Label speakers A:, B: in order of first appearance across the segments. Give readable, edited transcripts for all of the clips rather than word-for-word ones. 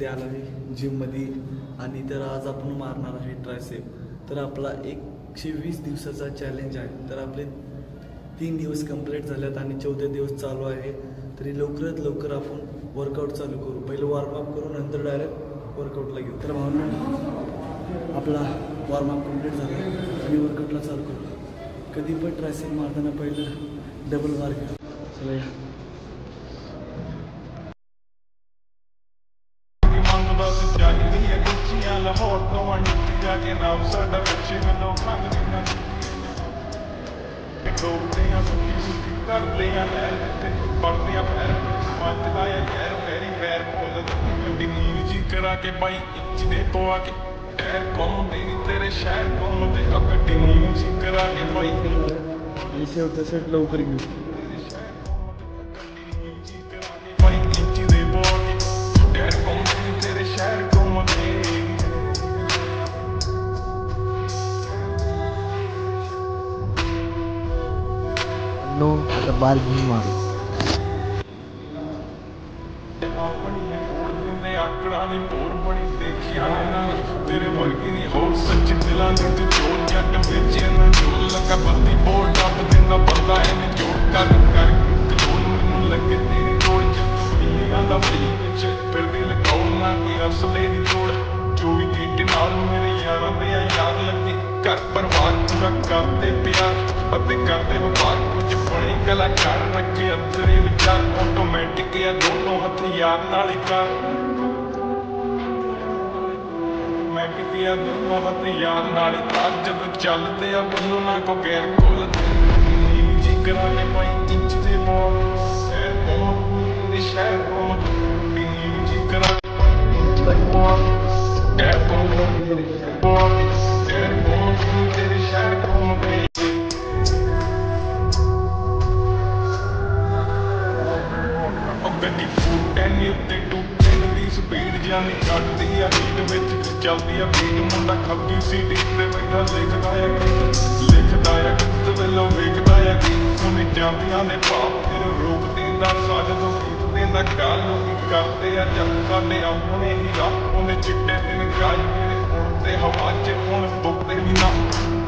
A: वरती आला आहे जिममध्ये आणि तर आज आपण मारणार आहे ट्रायसेप। तर आपला 120 दिवसाचा चॅलेंज आहे। तर आपले 3 दिवस कंप्लीट झालेत आणि 14 दिवस चालू आहे। तरी लवकरात लवकर आपण वर्कआउट चालू करू। पहिले वॉर्मअप करू नंतर डायरेक्ट वर्कआउटला घेऊ। तर भावना आपला वॉर्मअप कंप्लीट झाला आणि वर्कआउटला चालू करू। कधी पण ट्रायसेप मारताना पहिलं डबल बार घ्या। चला या।
B: लाहौर तो मंडी जाके नाम साडा बच्चे में लोग मंगते हैं डोबते हैं सुखी करते हैं लहरते पड़ते हैं पैर मारते लाया गैर मेरी पैर खोल गड्डी नींद जी करा के बाई इच्ची दे पवा के टैर कौन देनी तेरे शहर कौन दे गड्डी नींद जी करा के बाई
A: इसे होता सेट लवकर घेऊ।
C: नो आता बाल घेऊन मारू।
B: आकड़ानी बोर बड़ी देखिया ना तेरे वर्गी नहीं हो सच दिला दी तू जोड़ जट बेचे ना जोड़ लगा बत्ती बोर डब देना बंदा है ने जोड़ कर जोड़ मैनू लगे तेरी जोड़ मिलियां दा भई विच फिर दिल कौना की असले दी जोड़ 24 घंटे नाल मेरे यारां दे याद लगे घर परिवार पूरा करते प्यार पते करते व्यापार कुछ बड़े कलाकार रखे अंदरे विचार ऑटोमेटिक या दोनों हथियार नाल कर मैं कितिया दोनों हथियार नाल कर जब चलते आ बंदों ना को गैर खोलते नींद जी करा के पाई इंच दे बोल शहर को शहर को नींद जी करा के पाई इंच दे बोल शहर को तेरे शहर को गड्डी फूटनी उत्ते टूटे दी स्पीड जानी कटदी आ बीट विच चलदी आ बीट मुंडा खब्बी सीटी ते बैठा लिखदा आ गीत वेलों वेखदा आ गीत सुने जांदियां ने पाप फिर रोक देंदा साजदों गीत देंदा गाल लोकी करदे आ जग साडे अपने ही राह ओने चिट्टे दिन गाई मेरे उड़ते हवा च हुण बुकदे भी ना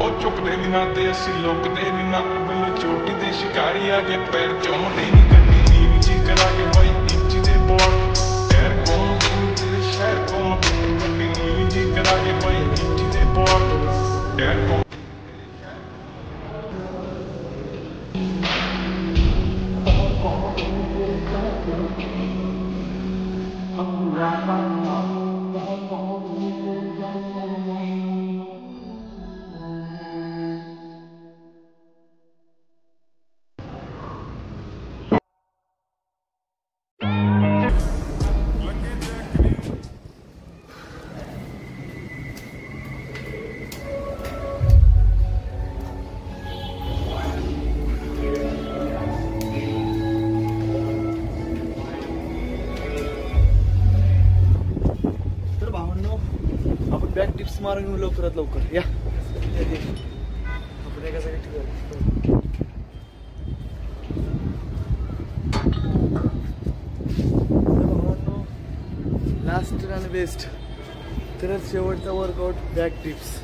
B: ओ चुकदे भी ना ते असीं लुकदे भी ना बिल्लो चोटी ते शिकारी आ के पैर चुमदे नहीं गड्डी नींद जी करा के बाई इंच दे बोल टैर कौन तेरे शहर कौन गड्डी नींद जी करा के बाई इंच दे बोल टैर कौन
A: बॅक टिप्स मारून घेऊ लवकरात लवकर या। आपण एका जागी ठेवू लास्ट आणि बेस्ट तर शेवटचा वर्कआउट बॅक टिप्स।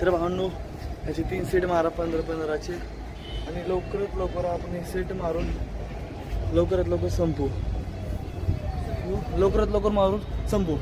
A: तर भावांनो ह्याचे 3 सेट मारा 15-15चे आणि लवकरात लवकर आपण हे सेट मारून लवकरात लवकर संपू। लवकरात लवकर मारून संपू।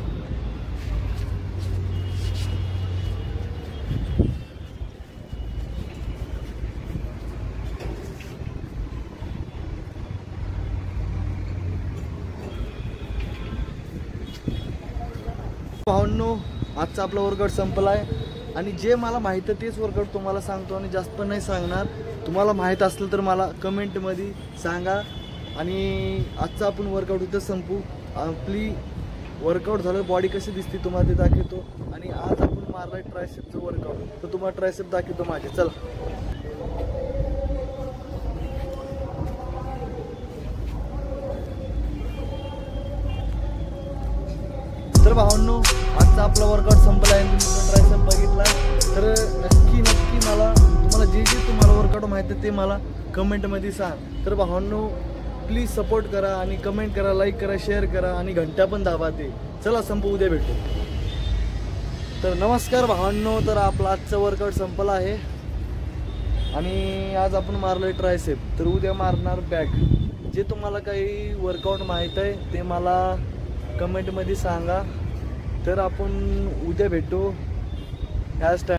A: भावांनो आजचा आपला वर्कआउट संपला आहे आणि जे मला माहिती आहे तेच वर्कआउट तुम्हाला सांगतो आणि जास्त पण नाही सांगणार। तुम्हाला माहित असलं तर मला कमेंटमध्ये सांगा आणि आजचा आपण वर्कआउट इथं संपू। आपली वर्कआउट झालं, बॉडी कशी दिसते तुम्हाला ते दाखवतो. आणि आज आपण मारलाय ट्रायसेपचं वर्कआउट, तर तुम्हाला ट्रायसेप दाखवतो माझे. चला. तर भावांनो, आजचा आपला वर्कआउट संपला आहे. तुम्ही ट्रायसेप बघितला तर नक्की मला तुम्हाला जे तुम्हाला वर्कआउट माहिती आहे ते मला कमेंटमध्ये सांग. तर भावांनो, प्लीज सपोर्ट करा आणि कमेंट करा, लाईक करा, शेअर करा आणि घंटा पण दाबा ते. चला संपू, उद्या भेटू. तर नमस्कार भावांनो, तर आपला आजचा वर्कआउट संपला आहे आणि आज आपण मारलोय ट्रायसेप, तर उद्या मारणार बॅक. जे तुम्हाला काही वर्कआउट माहीत आहे ते मला कमेंटमध्ये सांगा. तर आपण उद्या भेटू ह्याच टाइम.